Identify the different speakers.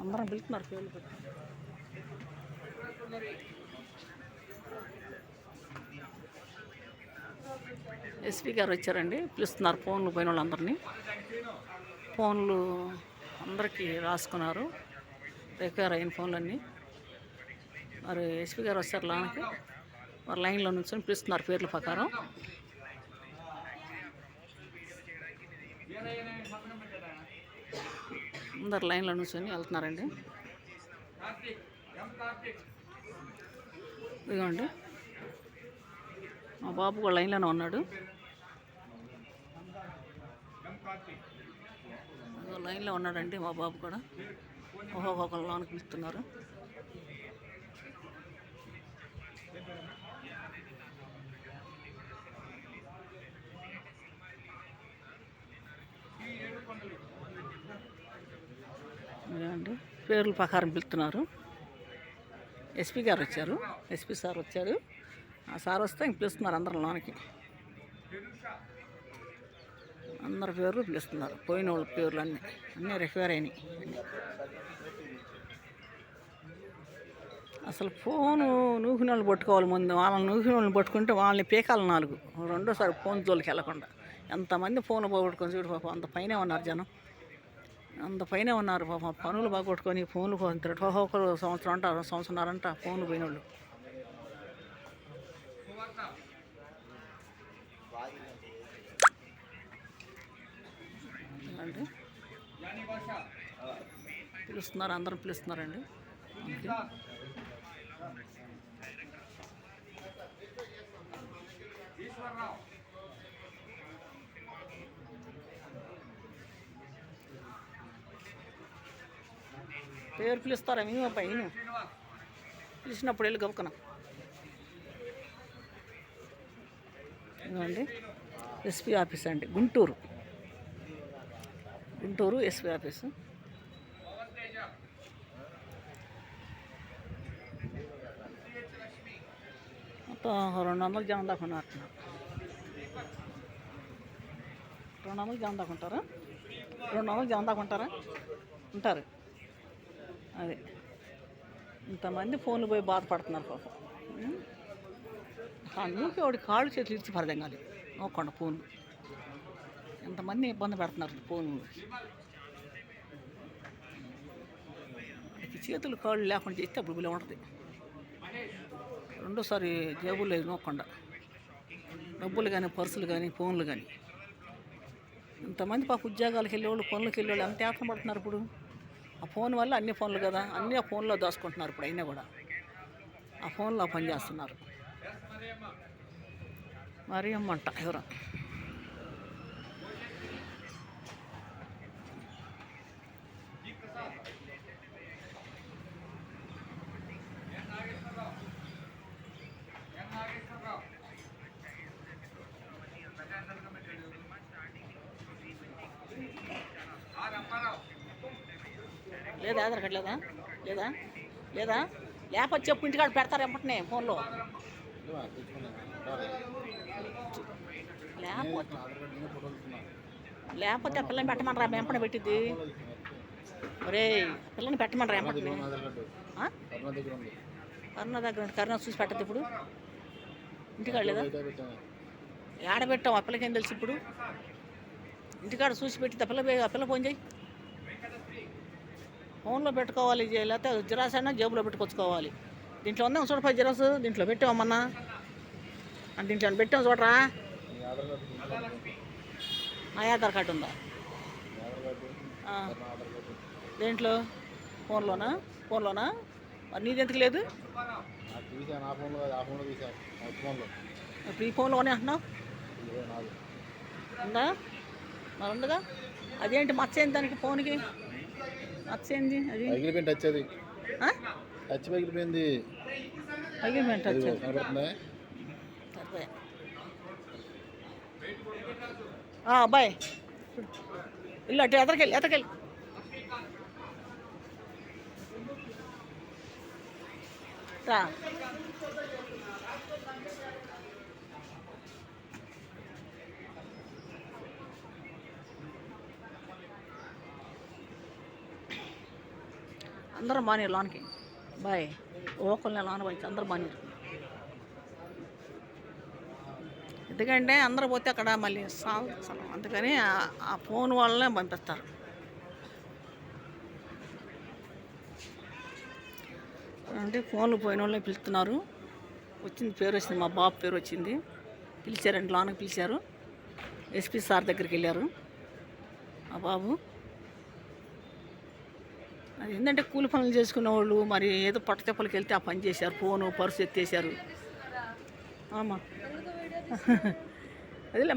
Speaker 1: అందరం పిలుస్తున్నారు పేర్లు పెట్టి. ఎస్పీ గారు వచ్చారండి, పిలుస్తున్నారు ఫోన్లు పోయిన వాళ్ళందరినీ. ఫోన్లు అందరికీ రాసుకున్నారు, రిపేర్ అయిన ఫోన్లన్నీ. మరి ఎస్పీ గారు వచ్చారు లోనికి, మరి లైన్లో నుంచి పిలుస్తున్నారు పేర్ల ప్రకారం. అందరు లైన్లో నుంచి వెళ్తున్నారండి. ఇదిగోండి మా బాబు కూడా లైన్లోనే ఉన్నాడు. లైన్లో ఉన్నాడండి మా బాబు కూడా. ఒక్కొక్కరు లోనికి పిలుస్తున్నారు. అండి పేర్ల ప్రకారం పిలుస్తున్నారు. ఎస్పీ గారు వచ్చారు, ఎస్పీ సార్ వచ్చారు. ఆ సార్ వస్తే ఇంక పిలుస్తున్నారు అందరం లోనికి. అందరి పేర్లు పిలుస్తున్నారు, పోయిన వాళ్ళ పేర్లు అన్నీ రిపేర్ అయినాయి. అసలు ఫోను నూకిన వాళ్ళు పట్టుకోవాలి ముందు. వాళ్ళని నూకిన వాళ్ళని పట్టుకుంటే వాళ్ళని పీకాలి 4. రెండోసారి ఫోన్ జోలికి వెళ్ళకుండా. ఎంతమంది ఫోన్లు పోగొట్టుకొని చూడు పాపం, అంత పైనే ఉన్నారు జనం, అంత పైనే ఉన్నారు పాపం. పనులు బాగొట్టుకొని ఫోన్లు ఒకరు సంవత్సరం అంట, సంవత్సరంన్నరంట ఫోన్లు పోయిన వాళ్ళు. అంటే పిలుస్తున్నారు, అందరం పిలుస్తున్నారండి. పేరు పిలుస్తారా మేము పైన? పిలిచినప్పుడు వెళ్ళి గబుకున్నా. ఇదండి ఎస్పీ ఆఫీస్ అండి, గుంటూరు ఎస్పీ ఆఫీసు. మొత్తం 200 జనం దాకా ఉన్నారు. 200 జనం దాకా ఉంటారా? 200 జనం దాకా ఉంటారు. అదే ఇంతమంది ఫోన్లు పోయి బాధపడుతున్నారు పాపం. అందుకే వాడి కాళ్ళు చేతులు ఇచ్చి పరదంగాలి నోకుండా ఫోన్లు. ఎంతమంది ఇబ్బంది పెడుతున్నారు ఫోన్లు. చేతులు కాళ్ళు లేకుండా చేస్తే అప్పుడు బిల్లు ఉంటుంది. రెండోసారి జేబులు లేదు నోకుండా, డబ్బులు కానీ పర్సులు కానీ ఫోన్లు కానీ. ఇంతమంది పాప ఉద్యోగాలకు వెళ్ళేవాళ్ళు, పనులకు వెళ్ళేవాళ్ళు ఎంత యాత్ర పడుతున్నారు ఇప్పుడు. ఆ ఫోన్ వల్ల అన్ని ఫోన్లు కదా, అన్నీ ఆ ఫోన్లో దాచుకుంటున్నారు. ఇప్పుడు అయినా కూడా ఆ ఫోన్లో పనిచేస్తున్నారు. మరి అమ్మంట ఎవరు లేదా? ఆధార్ కార్డు లేదా? లేకపోతే చెప్పు, ఇంటికాడ పెడతారు ఎప్పటినే ఫోన్లో. లేకపోతే ఆ పిల్లని పెట్టమనరా, వెంపన పెట్టిద్ది. ఒరే పిల్లని పెట్టమనరా వెంపటిని. కరుణ దగ్గర కరుణ చూసి పెట్టద్దు ఇప్పుడు. ఇంటికాడ లేదా? ఏడబెట్టాం ఆ పిల్లకేం తెలుసు ఇప్పుడు. ఇంటికాడ చూసి పెట్టి ఆ పిల్ల ఫోన్ చేయి. ఫోన్లో పెట్టుకోవాలి, లేకపోతే జిరాక్స్ అయినా జేబులో పెట్టుకొచ్చుకోవాలి. దీంట్లో ఉందా చూడపై జిరాక్స్? దీంట్లో పెట్టామన్నా, దీంట్లో పెట్టాం చూడరా. నా ఆధార్ కార్డు ఉందా దేంట్లో? ఫోన్లోనా? మరి నీది ఎందుకు లేదు? ఇప్పుడు ఈ ఫోన్లోనే అంటున్నావు ఉందా? మరి ఉండగా అదేంటి మచ్చైంది దానికి? ఫోన్కి మచ్చైంది అది పగిలిపోయింది. అబ్బాయి ఇల్లు అటు ఎదరికెళ్ళి రా. అందరూ బాగానే లోనికి బాయ్ ఓకల్ని లోన పోయి అందరూ బాగానే. ఎందుకంటే అందరూ పోతే అక్కడ మళ్ళీ సాగు అసలు అందుకని ఆ ఫోన్ వాళ్ళనే పంపిస్తారు. అంటే ఫోన్లు పోయిన వాళ్ళని పిలుస్తున్నారు. వచ్చింది పేరు వచ్చింది, మా బాబు పేరు వచ్చింది. పిలిచారండి, లోనకి పిలిచారు. ఎస్పీ సార్ దగ్గరికి వెళ్ళారు మా బాబు. అది ఏంటంటే కూలి పనులు చేసుకునే వాళ్ళు మరి ఏదో పట్టతెప్పలకి వెళ్తే ఆ పని చేశారు. ఫోను పర్సు ఎత్తేసారు. ఆమా అదేలే